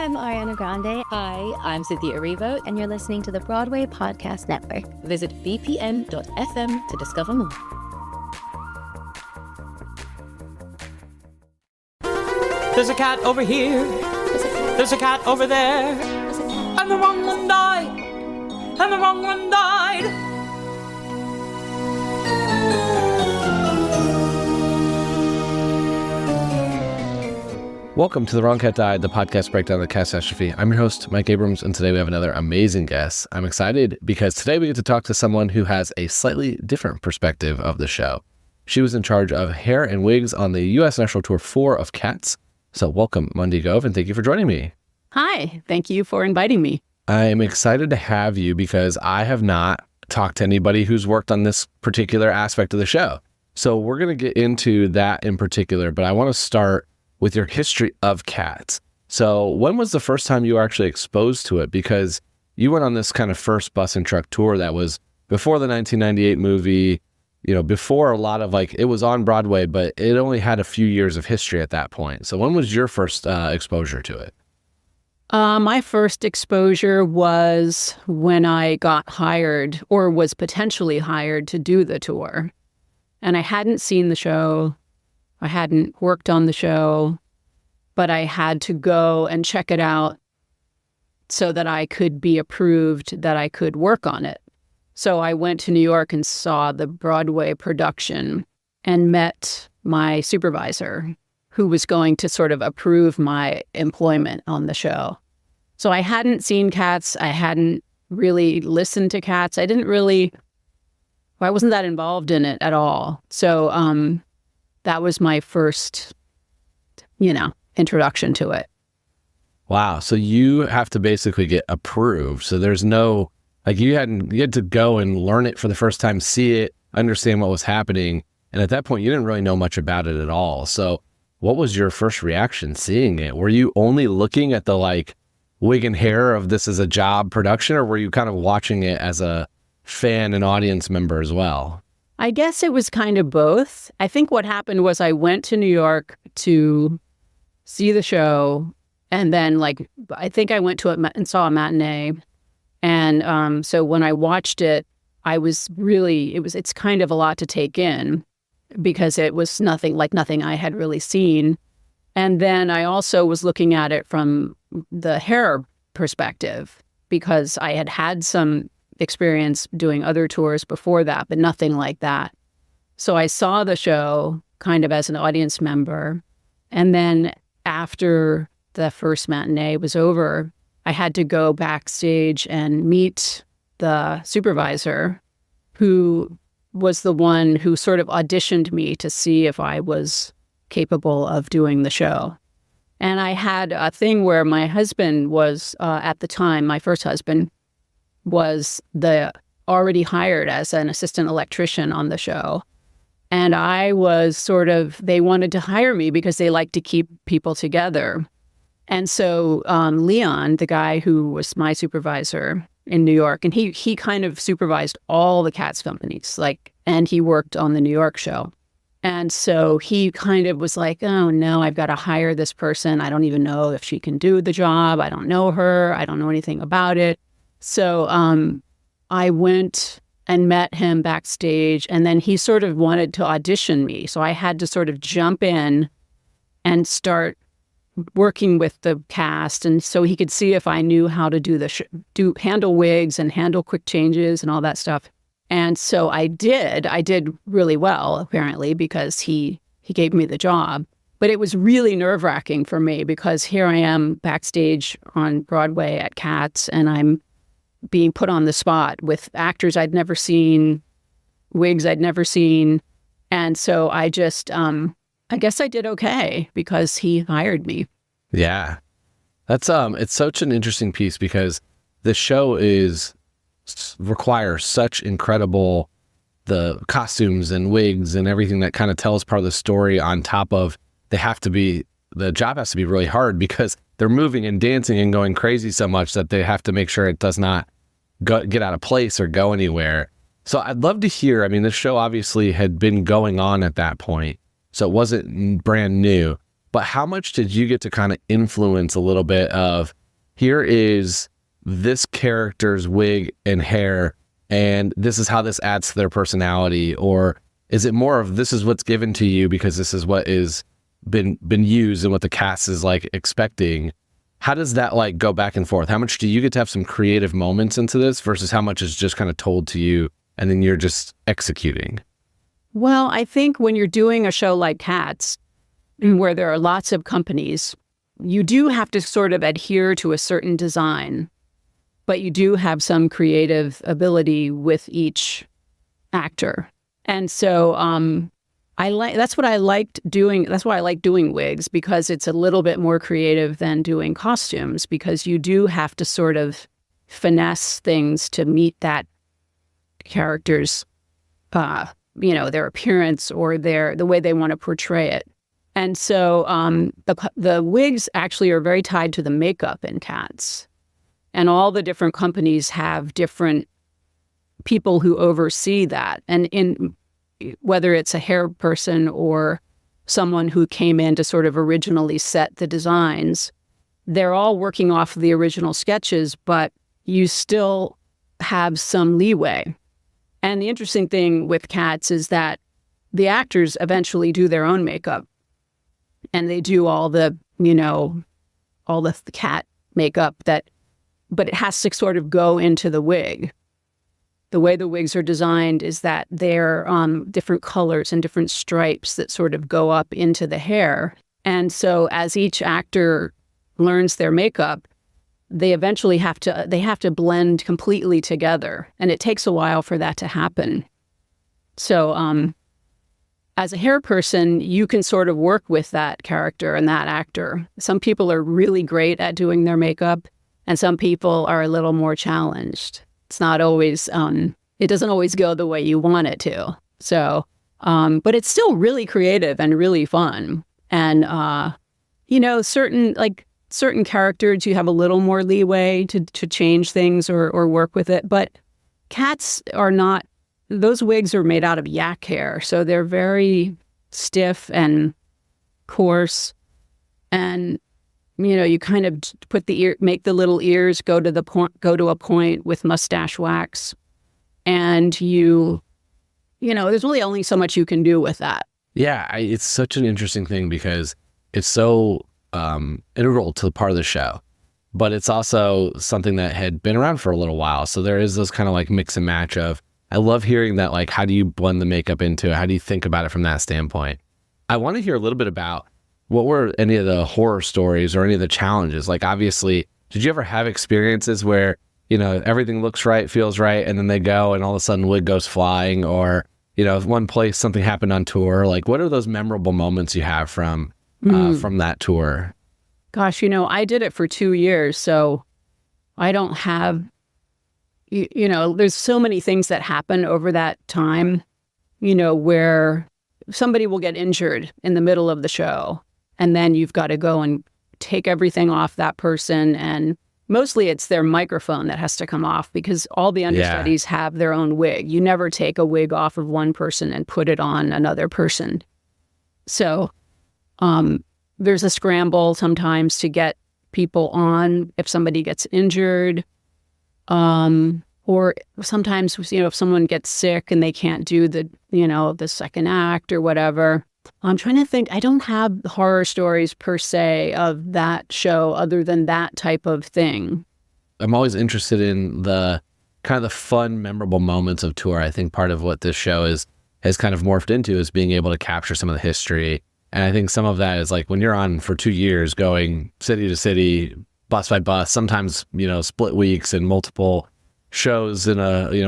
I'm Ariana Grande. Hi, I'm Cynthia Erivo. And you're listening to the Broadway Podcast Network. Visit bpn.fm to discover more. There's a cat over here. There's a cat over there. And the wrong one died. And the wrong one died. Welcome to The Wrong Cat Died, the podcast breakdown of the catastrophe. I'm your host, Mike Abrams, and today we have another amazing guest. I'm excited because today we get to talk to someone who has a slightly different perspective of the show. She was in charge of hair and wigs on the U.S. National Tour 4 of Cats. So welcome, Mundi Gove, and thank you for joining me. Hi, thank you for inviting me. I'm excited to have you because I have not talked to anybody who's worked on this particular aspect of the show. So we're going to get into that in particular, but I want to start with your history of Cats. So when was the first time you were actually exposed to it? Because you went on this kind of first bus and truck tour that was before the 1998 movie, before a lot of it was on Broadway, but it only had a few years of history at that point. So when was your first exposure to it? My first exposure was when I got hired or was potentially hired to do the tour. And I hadn't seen the show. I hadn't worked on the show, but I had to go and check it out so that I could be approved that I could work on it. So I went to New York and saw the Broadway production and met my supervisor who was going to sort of approve my employment on the show. So I hadn't seen Cats. I hadn't really listened to Cats. I wasn't that involved in it at all. So that was my first, introduction to it. Wow. So you have to basically get approved. So there's no, you had to go and learn it for the first time, see it, understand what was happening. And at that point, you didn't really know much about it at all. So what was your first reaction seeing it? Were you only looking at the wig and hair of this as a job production, or were you kind of watching it as a fan and audience member as well? I guess it was kind of both. I think what happened was I went to New York to see the show, and then I think I went to it and saw a matinee. And so when I watched it, it's kind of a lot to take in because it was nothing I had really seen. And then I also was looking at it from the hair perspective because I had some experience doing other tours before that, but nothing like that. So I saw the show kind of as an audience member. And then after the first matinee was over, I had to go backstage and meet the supervisor who was the one who sort of auditioned me to see if I was capable of doing the show. And I had a thing where my husband was, at the time, my first husband, was already hired as an assistant electrician on the show. And I was they wanted to hire me because they like to keep people together. And so Leon, the guy who was my supervisor in New York, and he kind of supervised all the Cats companies, and he worked on the New York show. And so he kind of was like, oh no, I've got to hire this person. I don't even know if she can do the job. I don't know her. I don't know anything about it. So I went and met him backstage, and then he sort of wanted to audition me. So I had to sort of jump in and start working with the cast, and so he could see if I knew how to handle wigs and handle quick changes and all that stuff. And so I did. I did really well, apparently, because he gave me the job. But it was really nerve-wracking for me because here I am backstage on Broadway at Cats, and I'm being put on the spot with actors I'd never seen, wigs I'd never seen. And so I just, I guess I did okay because he hired me. Yeah. That's, it's such an interesting piece because the show requires such incredible, the costumes and wigs and everything that kind of tells part of the story on top of the job has to be really hard because they're moving and dancing and going crazy so much that they have to make sure it does not get out of place or go anywhere. So I'd love to hear, this show obviously had been going on at that point, so it wasn't brand new, but how much did you get to kind of influence a little bit of, here is this character's wig and hair, and this is how this adds to their personality? Or is it more of, this is what's given to you because this is what is been used and what the cast is like expecting? How does that like go back and forth? How much do you get to have some creative moments into this versus how much is just kind of told to you and then you're just executing? Well, I think when you're doing a show like Cats, where there are lots of companies, you do have to sort of adhere to a certain design, but you do have some creative ability with each actor. And so that's what I liked doing. That's why I like doing wigs, because it's a little bit more creative than doing costumes, because you do have to sort of finesse things to meet that character's, their appearance or the way they want to portray it. And so the wigs actually are very tied to the makeup in Cats. And all the different companies have different people who oversee that. And whether it's a hair person or someone who came in to sort of originally set the designs, they're all working off of the original sketches, but you still have some leeway. And the interesting thing with Cats is that the actors eventually do their own makeup, and they do all the cat makeup but it has to sort of go into the wig. The way the wigs are designed is that they're different colors and different stripes that sort of go up into the hair. And so as each actor learns their makeup, they eventually have to blend completely together. And it takes a while for that to happen. So as a hair person, you can sort of work with that character and that actor. Some people are really great at doing their makeup, and some people are a little more challenged. It's not always, it doesn't always go the way you want it to. So, but it's still really creative and really fun. And, certain characters, you have a little more leeway to change things or work with it. But Cats are not, those wigs are made out of yak hair. So they're very stiff and coarse. And you kind of put make the little ears go to a point with mustache wax, and there's really only so much you can do with that. Yeah, it's such an interesting thing because it's so integral to the part of the show, but it's also something that had been around for a little while. So there is this kind of like mix and match of, I love hearing that, like, how do you blend the makeup into it? How do you think about it from that standpoint? I want to hear a little bit about what were any of the horror stories or any of the challenges? Like, obviously, did you ever have experiences where, everything looks right, feels right, and then they go and all of a sudden wig goes flying, or, one place something happened on tour? Like, what are those memorable moments you have from that tour? Gosh, I did it for 2 years, so I don't have, there's so many things that happen over that time, where somebody will get injured in the middle of the show. And then you've got to go and take everything off that person. And mostly it's their microphone that has to come off, because all the understudies have their own wig. You never take a wig off of one person and put it on another person. So there's a scramble sometimes to get people on if somebody gets injured. Or sometimes, if someone gets sick and they can't do the second act or whatever. I'm trying to think. I don't have horror stories per se of that show other than that type of thing. I'm always interested in the kind of the fun, memorable moments of tour. I think part of what this show has kind of morphed into is being able to capture some of the history. And I think some of that is like when you're on for 2 years going city to city, bus by bus, sometimes, split weeks and multiple shows in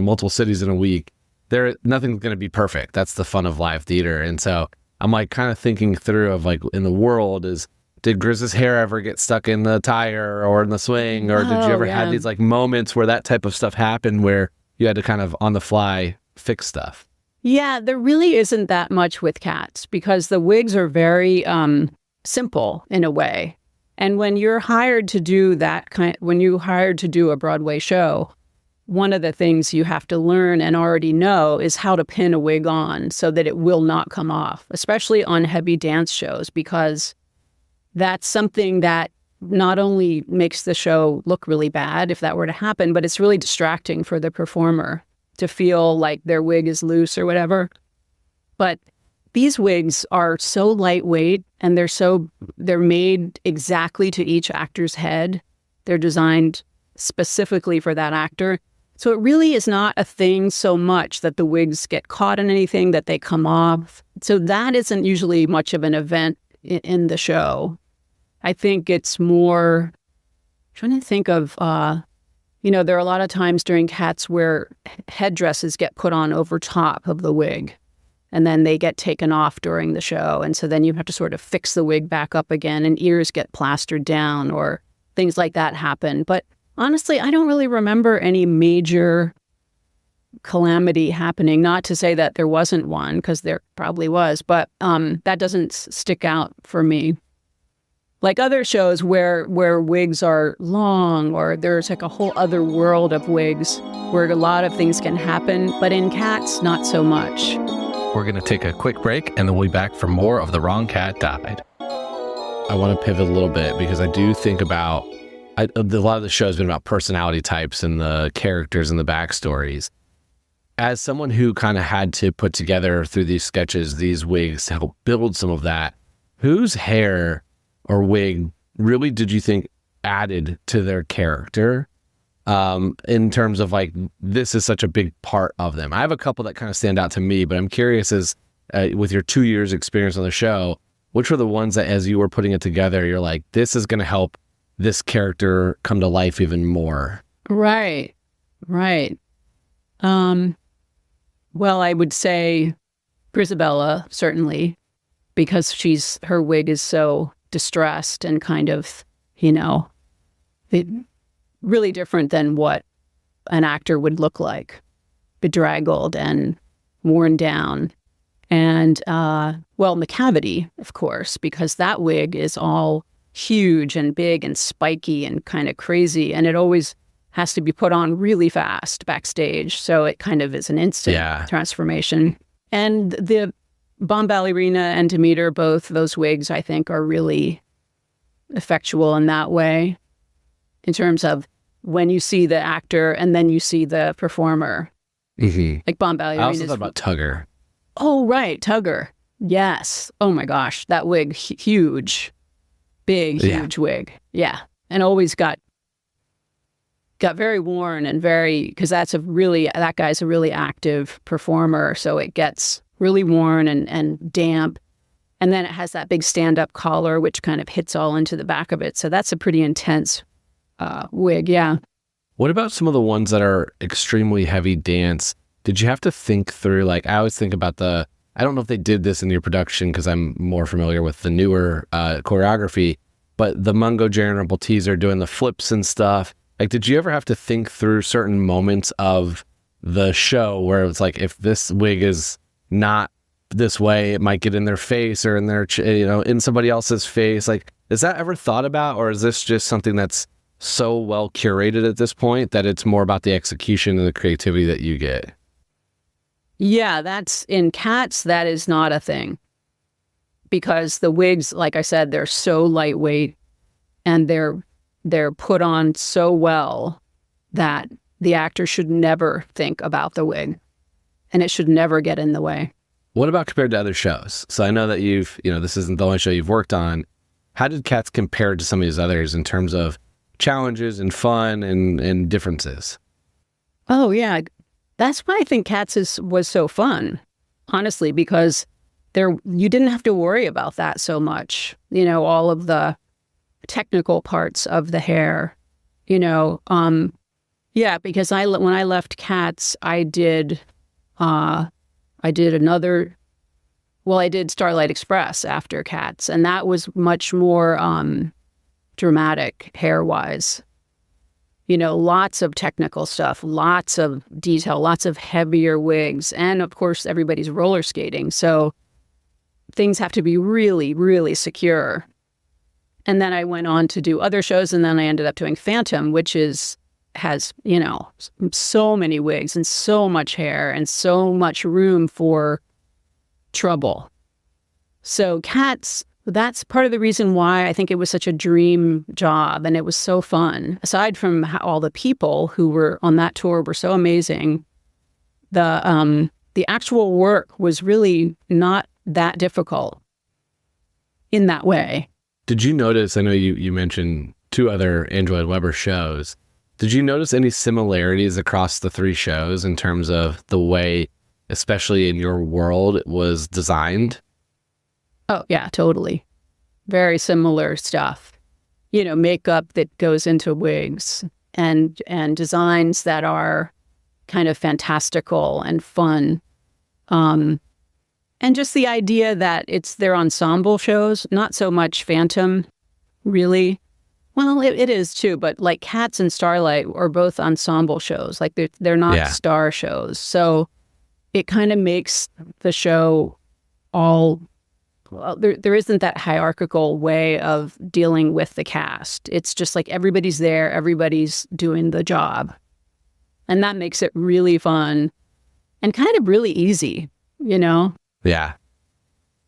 multiple cities in a week. Nothing's going to be perfect. That's the fun of live theater. And so I'm like kind of thinking through of like in the world did Griz's hair ever get stuck in the tire or in the swing? Or did you ever have these like moments where that type of stuff happened where you had to kind of on the fly fix stuff? Yeah, there really isn't that much with Cats because the wigs are very simple in a way. And when you're hired to do when you're hired to do a Broadway show, one of the things you have to learn and already know is how to pin a wig on so that it will not come off, especially on heavy dance shows, because that's something that not only makes the show look really bad if that were to happen, but it's really distracting for the performer to feel like their wig is loose or whatever. But these wigs are so lightweight, and they're made exactly to each actor's head. They're designed specifically for that actor. So it really is not a thing so much that the wigs get caught in anything, that they come off. So that isn't usually much of an event in the show. I think it's more, I'm trying to think of, there are a lot of times during Cats where headdresses get put on over top of the wig, and then they get taken off during the show. And so then you have to sort of fix the wig back up again, and ears get plastered down or things like that happen. But honestly, I don't really remember any major calamity happening. Not to say that there wasn't one, because there probably was, but that doesn't stick out for me. Like other shows where wigs are long, or there's like a whole other world of wigs where a lot of things can happen, but in Cats, not so much. We're going to take a quick break, and then we'll be back for more of The Wrong Cat Died. I want to pivot a little bit because I do think about, a lot of the show has been about personality types and the characters and the backstories. As someone who kind of had to put together through these sketches, these wigs to help build some of that, whose hair or wig really did you think added to their character in terms of like, this is such a big part of them? I have a couple that kind of stand out to me, but I'm curious as with your 2 years experience on the show, which were the ones that as you were putting it together, you're like, this is going to help this character come to life even more? Right. Well, I would say Grizabella, certainly, because her wig is so distressed and kind of, really different than what an actor would look like, bedraggled and worn down. And, Macavity, of course, because that wig is all huge and big and spiky and kind of crazy, and it always has to be put on really fast backstage, so it kind of is an instant transformation. And the Bomballerina and Demeter, both those wigs, I think, are really effectual in that way, in terms of when you see the actor and then you see the performer. Mm-hmm. Like Bomballerina. I also thought about Tugger. Oh, right, Tugger. Yes. Oh my gosh, that wig, huge. Big, huge wig. Yeah. And always got very worn and because that guy's a really active performer. So it gets really worn and damp. And then it has that big stand-up collar, which kind of hits all into the back of it. So that's a pretty intense wig. Yeah. What about some of the ones that are extremely heavy dance? Did you have to think through, like, I always think about I don't know if they did this in your production because I'm more familiar with the newer choreography, but the Mungo Jerry teaser doing the flips and stuff. Like, did you ever have to think through certain moments of the show where it's like, if this wig is not this way, it might get in their face or in their, in somebody else's face? Like, is that ever thought about, or is this just something that's so well curated at this point that it's more about the execution and the creativity that you get? Yeah, that's in Cats, that is not a thing. Because the wigs, like I said, they're so lightweight and they're put on so well that the actor should never think about the wig, and it should never get in the way. What about compared to other shows? So I know that this isn't the only show you've worked on. How did Cats compare to some of these others in terms of challenges and fun and differences? Oh, yeah. That's why I think Cats was so fun, honestly, because you didn't have to worry about that so much. All of the technical parts of the hair, because when I left Cats, I did Starlight Express after Cats, and that was much more dramatic hair-wise. Lots of technical stuff, lots of detail, lots of heavier wigs, and of course everybody's roller skating, so things have to be really, really secure. And then I went on to do other shows, and then I ended up doing Phantom, which has so many wigs and so much hair and so much room for trouble. So Cats that's part of the reason why I think it was such a dream job and it was so fun. Aside from all the people who were on that tour were so amazing, the actual work was really not that difficult in that way. Did you notice, I know you mentioned 2 other Andrew Lloyd Webber shows. Did you notice any similarities across the 3 shows in terms of the way, especially in your world, it was designed? Oh, yeah, totally. Very similar stuff. Makeup that goes into wigs and designs that are kind of fantastical and fun. And just the idea that they're ensemble shows, not so much Phantom, really. Well, it is too, but like Cats and Starlight are both ensemble shows. Like they're not star shows. So it kind of makes the show all... Well, there isn't that hierarchical way of dealing with the cast. It's just like everybody's there, everybody's doing the job. And that makes it really fun and kind of really easy, Yeah.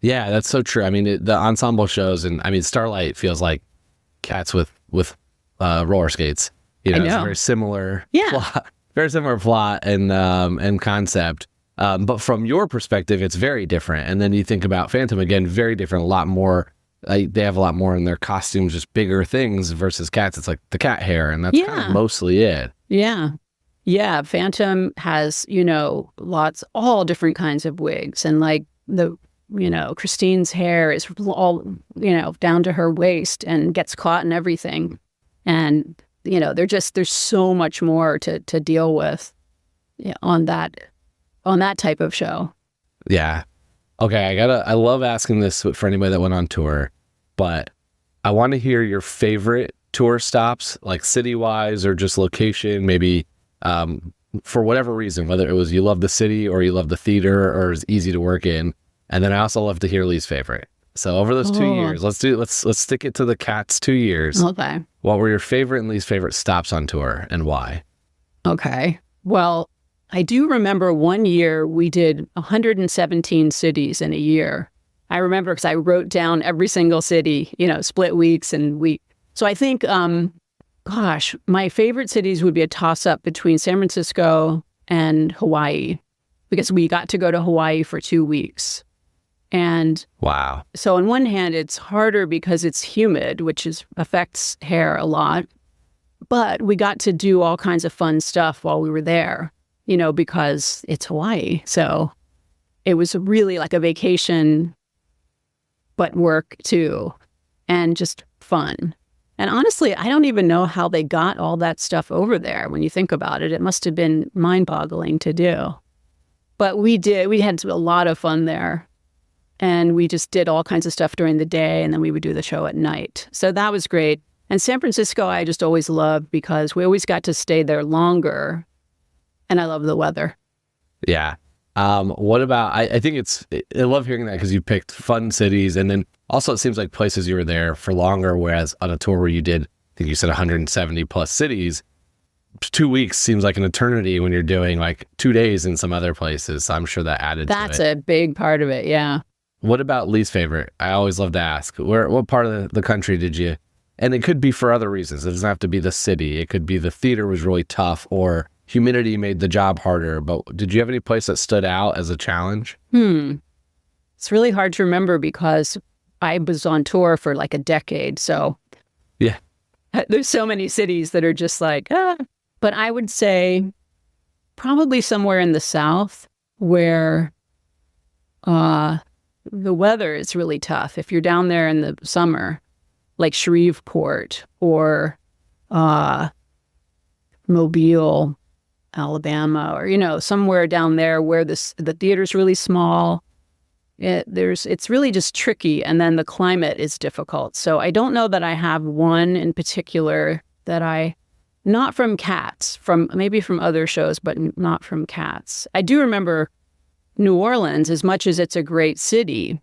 Yeah, that's so true. I mean, the ensemble shows, and I mean, Starlight feels like Cats with roller skates. I know. It's a very similar plot and concept. But from your perspective, it's very different. And then you think about Phantom again, very different, a lot more. They have a lot more in their costumes, just bigger things versus Cats. It's like the cat hair, and that's kind of mostly it. Yeah. Yeah. Phantom has, all different kinds of wigs. And like Christine's hair is all, down to her waist and gets caught in everything. And, there's so much more to deal with on that type of show. Yeah. Okay. I love asking this for anybody that went on tour, but I want to hear your favorite tour stops, like city-wise or just location, maybe for whatever reason, whether it was you love the city or you love the theater or it's easy to work in. And then I also love to hear Lee's favorite. So over those 2 years, let's stick it to the Cats 2 years. Okay. What were your favorite and least favorite stops on tour and why? Okay. Well, I do remember one year we did 117 cities in a year. I remember because I wrote down every single city, split weeks and week. So I think, my favorite cities would be a toss-up between San Francisco and Hawaii because we got to go to Hawaii for 2 weeks. And wow. So on one hand, it's harder because it's humid, which affects hair a lot. But we got to do all kinds of fun stuff while we were there, because it's Hawaii. So it was really like a vacation, but work too, and just fun. And honestly, I don't even know how they got all that stuff over there. When you think about it, it must have been mind-boggling to do. But we had a lot of fun there. And we just did all kinds of stuff during the day, and then we would do the show at night. So that was great. And San Francisco, I just always loved because we always got to stay there longer. And I love the weather. Yeah. What about, I think I love hearing that because you picked fun cities. And then also it seems like places you were there for longer, whereas on a tour where you did, I think you said 170 plus cities, 2 weeks seems like an eternity when you're doing like 2 days in some other places. So I'm sure that added to it. That's a big part of it. Yeah. What about least favorite? I always love to ask. What part of the country did you... And it could be for other reasons. It doesn't have to be the city. It could be the theater was really tough or humidity made the job harder. But did you have any place that stood out as a challenge? It's really hard to remember because I was on tour for like a decade. So yeah, there's so many cities that are just like, But I would say probably somewhere in the South where the weather is really tough. If you're down there in the summer, like Shreveport or Mobile, Alabama, or, somewhere down there where the theater's really small. It's really just tricky. And then the climate is difficult. So I don't know that I have one in particular that not from Cats, maybe from other shows, but not from Cats. I do remember New Orleans, as much as it's a great city,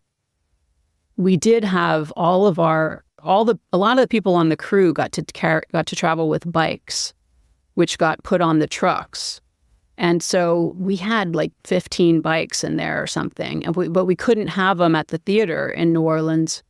we did have a lot of the people on the crew got to travel with bikes, which got put on the trucks. And so we had like 15 bikes in there or something, but we couldn't have them at the theater in New Orleans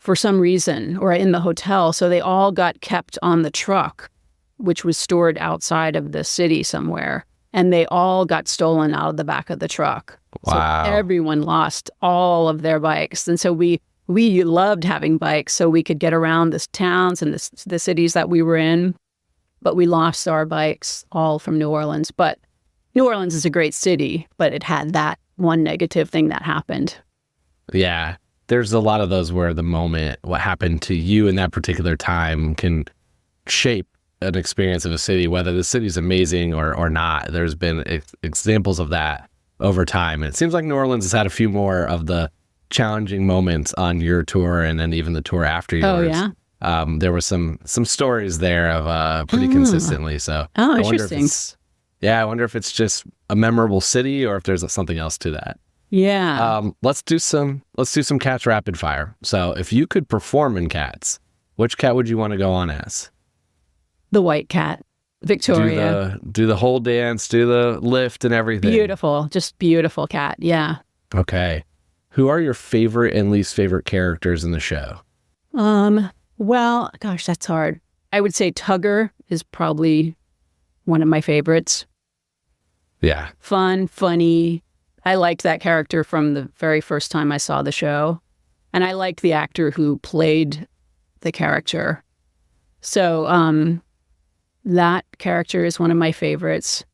for some reason, or in the hotel. So they all got kept on the truck, which was stored outside of the city somewhere. And they all got stolen out of the back of the truck. Wow. So everyone lost all of their bikes. And so we loved having bikes so we could get around the towns and the cities that we were in. But we lost our bikes all from New Orleans. But New Orleans is a great city, but it had that one negative thing that happened. Yeah. There's a lot of those where the moment, what happened to you in that particular time can shape an experience of a city, whether the city's amazing or not. There's been examples of that over time. And it seems like New Orleans has had a few more of the challenging moments on your tour and then even the tour after yours. Oh, yeah? There were some stories there of pretty consistently. So Oh, interesting. I wonder if it's just a memorable city or if there's something else to that. Yeah. Let's do some Cats rapid fire. So if you could perform in Cats, which cat would you want to go on as? The white cat, Victoria. Do the whole dance, do the lift and everything. Beautiful, just beautiful cat. Yeah. Okay. Who are your favorite and least favorite characters in the show? Well, gosh, that's hard. I would say Tugger is probably one of my favorites. Yeah. Fun, funny. I liked that character from the very first time I saw the show. And I liked the actor who played the character. So that character is one of my favorites.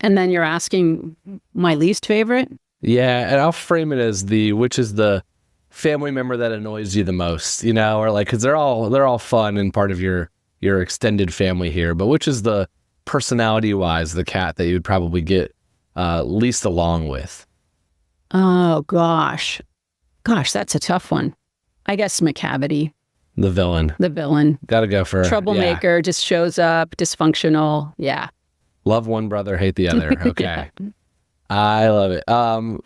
And then you're asking my least favorite? Yeah, and I'll frame it as which is the family member that annoys you the most, or like, because they're all fun and part of your extended family here, but which is the personality-wise the cat that you would probably get least along with? Oh, gosh, that's a tough one. I guess McCavity. The villain. Gotta go for troublemaker, just shows up, dysfunctional. Yeah. Love one brother, hate the other. Okay. Yeah. I love it.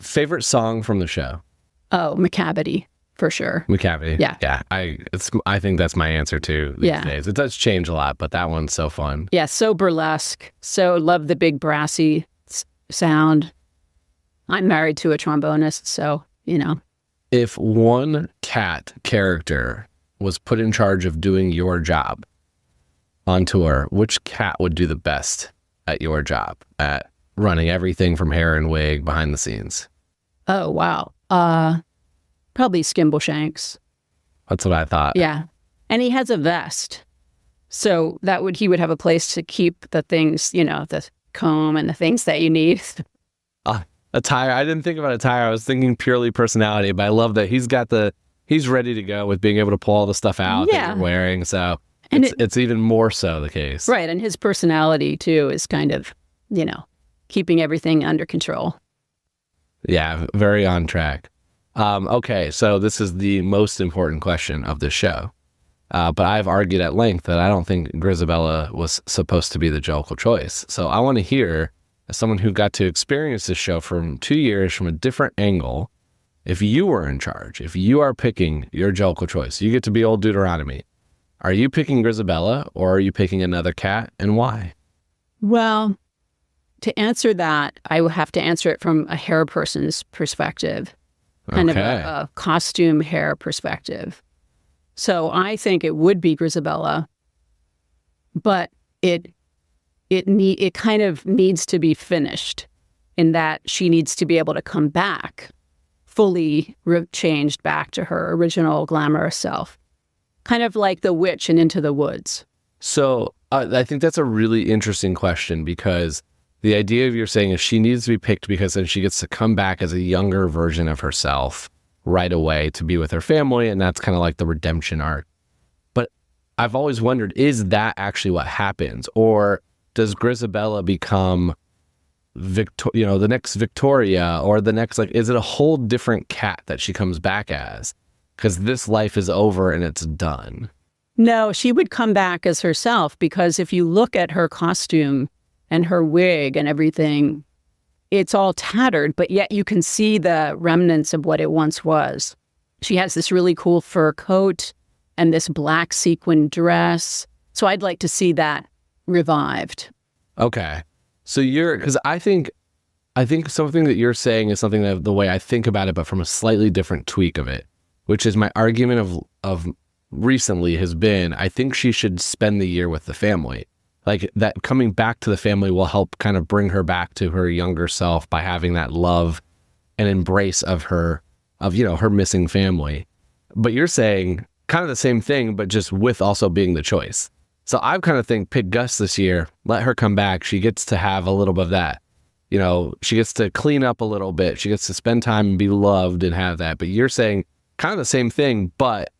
Favorite song from the show? Oh, McCavity, for sure. McCavity. Yeah. Yeah. I think that's my answer too these days. It does change a lot, but that one's so fun. Yeah, so burlesque. So love the big brassy sound. I'm married to a trombonist, so, If one cat character was put in charge of doing your job on tour, which cat would do the best at your job at running everything from hair and wig behind the scenes? Oh, wow. Probably Skimbleshanks. That's what I thought. Yeah. And he has a vest. So he would have a place to keep the things, the comb and the things that you need. Attire. I didn't think about attire. I was thinking purely personality, but I love that he's ready to go with being able to pull all the stuff out that you're wearing. So it's even more so the case. Right. And his personality too is kind of, keeping everything under control. Yeah. Very on track. Okay. So this is the most important question of this show. But I've argued at length that I don't think Grizabella was supposed to be the Jellicle choice. So I want to hear, as someone who got to experience this show from 2 years from a different angle, if you were in charge, if you are picking your Jellicle choice, you get to be old Deuteronomy. Are you picking Grizabella or are you picking another cat, and why? Well, to answer that, I will have to answer it from a hair person's perspective, kind of a costume hair perspective. So I think it would be Grizabella, but it kind of needs to be finished in that she needs to be able to come back fully changed back to her original glamorous self, kind of like the witch in Into the Woods. So I think that's a really interesting question, because the idea of you're saying is she needs to be picked because then she gets to come back as a younger version of herself right away to be with her family, and that's kind of like the redemption arc. But I've always wondered, is that actually what happens, or does Grizabella become the next Victoria, or the next, is it a whole different cat that she comes back as? Because this life is over and it's done. No, she would come back as herself, because if you look at her costume and her wig and everything, it's all tattered, but yet you can see the remnants of what it once was. She has this really cool fur coat and this black sequin dress. So I'd like to see that revived. Okay. So because I think something that you're saying is something that the way I think about it, but from a slightly different tweak of it. which is my argument of recently has been, I think she should spend the year with the family. Like that coming back to the family will help kind of bring her back to her younger self by having that love and embrace of her, her missing family. But you're saying kind of the same thing, but just with also being the choice. So I kind of think pick Gus this year, let her come back. She gets to have a little bit of that. She gets to clean up a little bit. She gets to spend time and be loved and have that. But you're saying kind of the same thing, but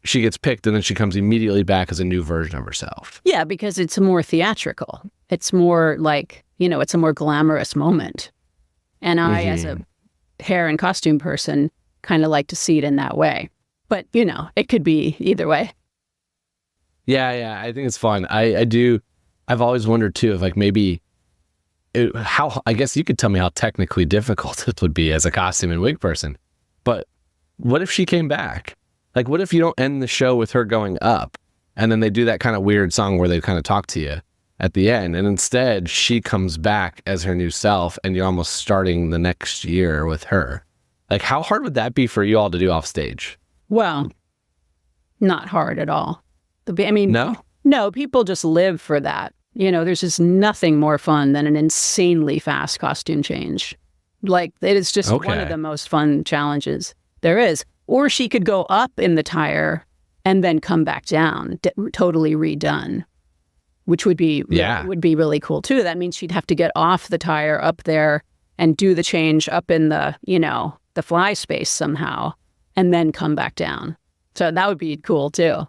she gets picked and then she comes immediately back as a new version of herself. Yeah, because it's more theatrical. It's more like, it's a more glamorous moment. And I, as a hair and costume person, kind of like to see it in that way. But, it could be either way. Yeah, I think it's fun. I've always wondered too, if like maybe I guess you could tell me how technically difficult it would be as a costume and wig person. But what if she came back? Like, what if you don't end the show with her going up and then they do that kind of weird song where they kind of talk to you at the end, and instead she comes back as her new self and you're almost starting the next year with her? Like, how hard would that be for you all to do off stage? Well, not hard at all. No, people just live for that. There's just nothing more fun than an insanely fast costume change. Like, it is just one of the most fun challenges there is. Or she could go up in the tire and then come back down, totally redone, which would be really cool too. That means she'd have to get off the tire up there and do the change up in the, the fly space somehow, and then come back down. So that would be cool too.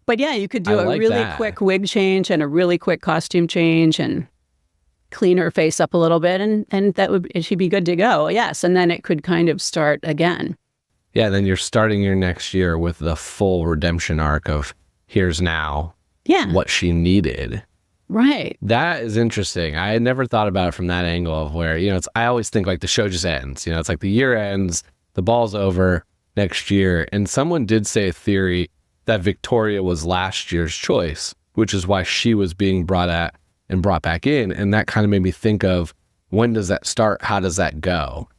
But yeah, you could do a really quick wig change and a really quick costume change and clean her face up a little bit, and she'd be good to go. Yes, and then it could kind of start again. Yeah, then you're starting your next year with the full redemption arc of here's now what she needed. Right. That is interesting. I had never thought about it from that angle of where, I always think like the show just ends. It's like the year ends, the ball's over next year. And someone did say a theory that Victoria was last year's choice, which is why she was being brought back in. And that kind of made me think of, when does that start? How does that go?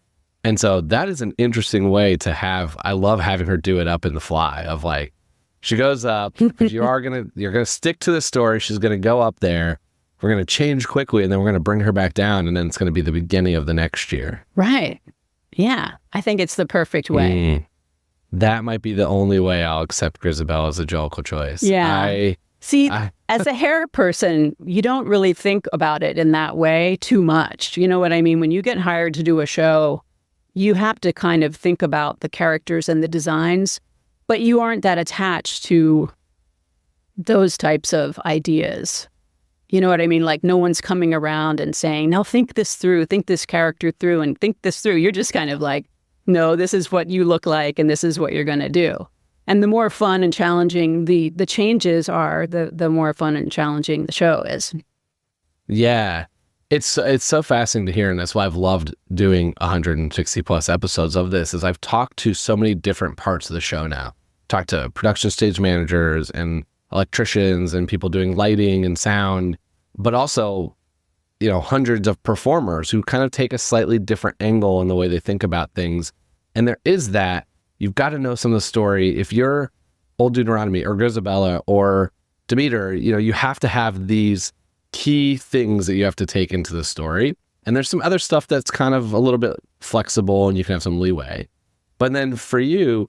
And so that is an interesting way to have. I love having her do it up in the fly of like, she goes up, but you're going to stick to the story. She's going to go up there. We're going to change quickly, and then we're going to bring her back down. And then it's going to be the beginning of the next year. Right. Yeah. I think it's the perfect way. That might be the only way I'll accept Grizabella as a Jellicle choice. Yeah. As a hair person, you don't really think about it in that way too much. You know what I mean? When you get hired to do a show, you have to kind of think about the characters and the designs, but you aren't that attached to those types of ideas. You know what I mean? Like, no one's coming around and saying, now think this through, think this character through, and think this through. You're just kind of like, no, this is what you look like, and this is what you're going to do. And the more fun and challenging the changes are, the more fun and challenging the show is. Yeah. It's so fascinating to hear, and that's why I've loved doing 160 plus episodes of this, is I've talked to so many different parts of the show now. Talked to production stage managers and electricians and people doing lighting and sound, but also, hundreds of performers who kind of take a slightly different angle in the way they think about things. And there is that, you've got to know some of the story. If you're Old Deuteronomy or Grizabella or Demeter, you have to have these key things that you have to take into the story. And there's some other stuff that's kind of a little bit flexible and you can have some leeway. But then for you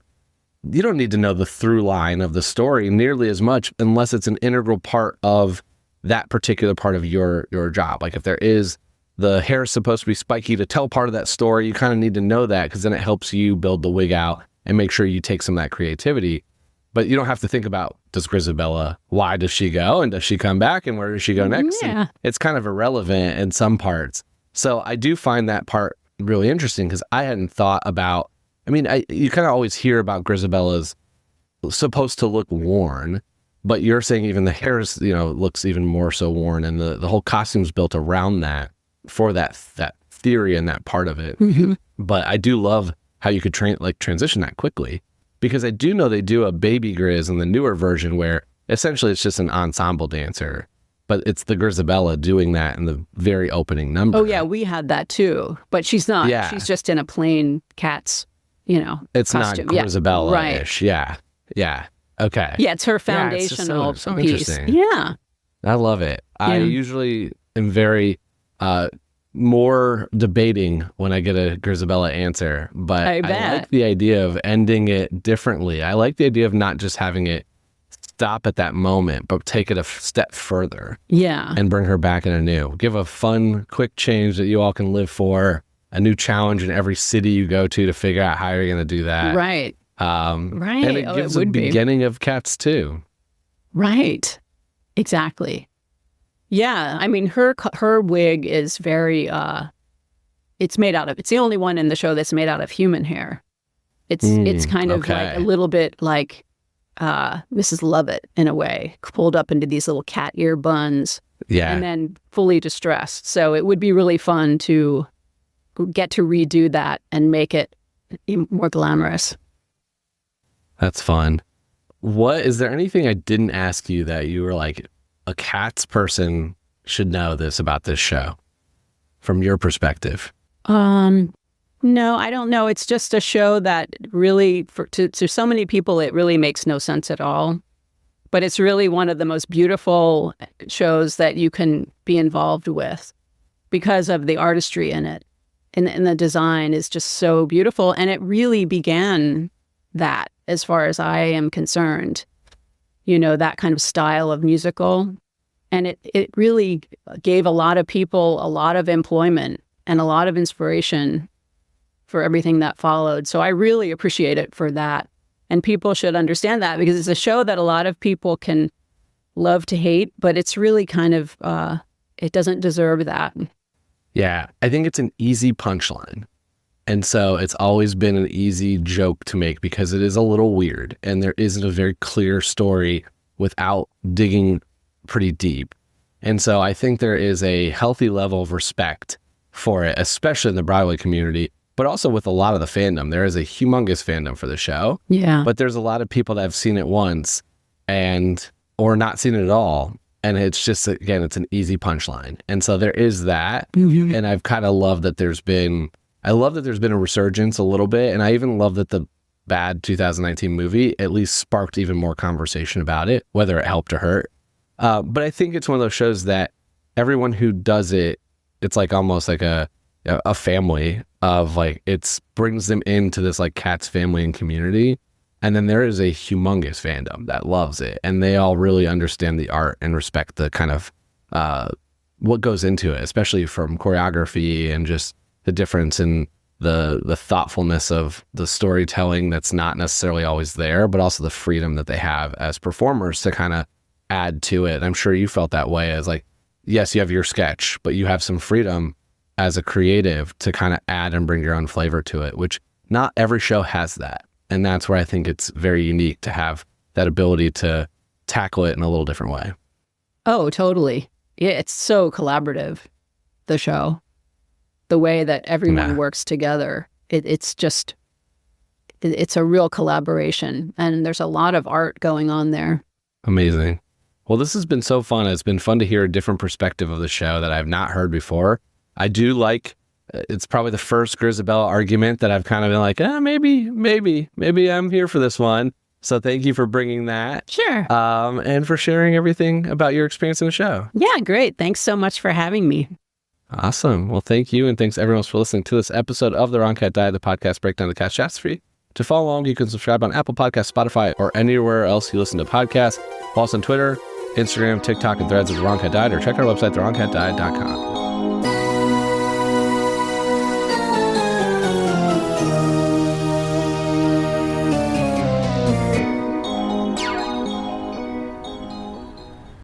don't need to know the through line of the story nearly as much unless it's an integral part of that particular part of your job. Like if there is, the hair is supposed to be spiky to tell part of that story, you kind of need to know that, because then it helps you build the wig out and make sure you take some of that creativity. But you don't have to think about, does Grizabella, why does she go? And does she come back? And where does she go next? Yeah. It's kind of irrelevant in some parts. So I do find that part really interesting, because I hadn't thought about, you kind of always hear about Grizabella's supposed to look worn, but you're saying even the hair is, looks even more so worn, and the whole costume's built around that for that theory and that part of it. Mm-hmm. But I do love how you could transition that quickly. Because I do know they do a baby Grizz in the newer version where essentially it's just an ensemble dancer, but it's the Grizabella doing that in the very opening number. Oh yeah, we had that too, but she's not. Yeah. She's just in a plain Cats It's costume. not Grizabella-ish. Right. Yeah. Okay. Yeah, it's her Yeah, it's just foundational so piece. interesting. Yeah. I love it. I Yeah. usually am very more debating when I get a Grizabella answer, but I I bet. like the idea of ending it differently. I like the idea of not just having it stop at that moment, but take it a step further Yeah. and bring her back in anew. Give a fun, quick change that you all can live for, a new challenge in every city you go to figure out how you're going to do that. Right. Right. And it gives it a would be. beginning of Cats too. Right. Exactly. Yeah. I mean, her wig is very, it's the only one in the show that's made out of human hair. It's kind of like a little bit like Mrs. Lovett in a way, pulled up into these little cat ear buns. Yeah. And then fully distressed. So it would be really fun to get to redo that and make it more glamorous. That's fun. Is there anything I didn't ask you that you were like, a Cats person should know this about this show from your perspective? No, I don't know. It's just a show that really, to so many people, it really makes no sense at all. But it's really one of the most beautiful shows that you can be involved with because of the artistry in it. And the design is just so beautiful. And it really began that, as far as I am concerned, that kind of style of musical. And it really gave a lot of people a lot of employment and a lot of inspiration for everything that followed. So I really appreciate it for that. And people should understand that because it's a show that a lot of people can love to hate, but it's really kind of, it doesn't deserve that. Yeah, I think it's an easy punchline. And so it's always been an easy joke to make because it is a little weird and there isn't a very clear story without digging pretty deep. And so I think there is a healthy level of respect for it, especially in the Broadway community, but also with a lot of the fandom. There is a humongous fandom for the show. Yeah. But there's a lot of people that have seen it once or not seen it at all. And it's just, again, it's an easy punchline. And so there is that. Mm-hmm. And I've kind of loved that there's been a resurgence a little bit. And I even love that the bad 2019 movie at least sparked even more conversation about it, whether it helped or hurt. But I think it's one of those shows that everyone who does it, it's like almost like a family of like, it brings them into this like Cats family and community. And then there is a humongous fandom that loves it. And they all really understand the art and respect the kind of what goes into it, especially from choreography and just the difference in the thoughtfulness of the storytelling that's not necessarily always there, but also the freedom that they have as performers to kind of add to it. I'm sure you felt that way as like, yes, you have your sketch, but you have some freedom as a creative to kind of add and bring your own flavor to it, which not every show has that. And that's where I think it's very unique to have that ability to tackle it in a little different way. Oh, totally. Yeah, it's so collaborative, the show. The way that everyone works together. It's a real collaboration. And there's a lot of art going on there. Amazing. Well, this has been so fun. It's been fun to hear a different perspective of the show that I've not heard before. I do like, it's probably the first Grizabella argument that I've kind of been like, maybe I'm here for this one. So thank you for bringing that. Sure. And for sharing everything about your experience in the show. Yeah, great. Thanks so much for having me. Awesome. Well, thank you. And thanks everyone else for listening to this episode of The Wrong Cat Died, the podcast breakdown of the Cats Chats Free. To follow along, you can subscribe on Apple Podcasts, Spotify, or anywhere else you listen to podcasts. Follow us on Twitter, Instagram, TikTok, and Threads at The Wrong Cat Died, or check our website, thewrongcatdied.com.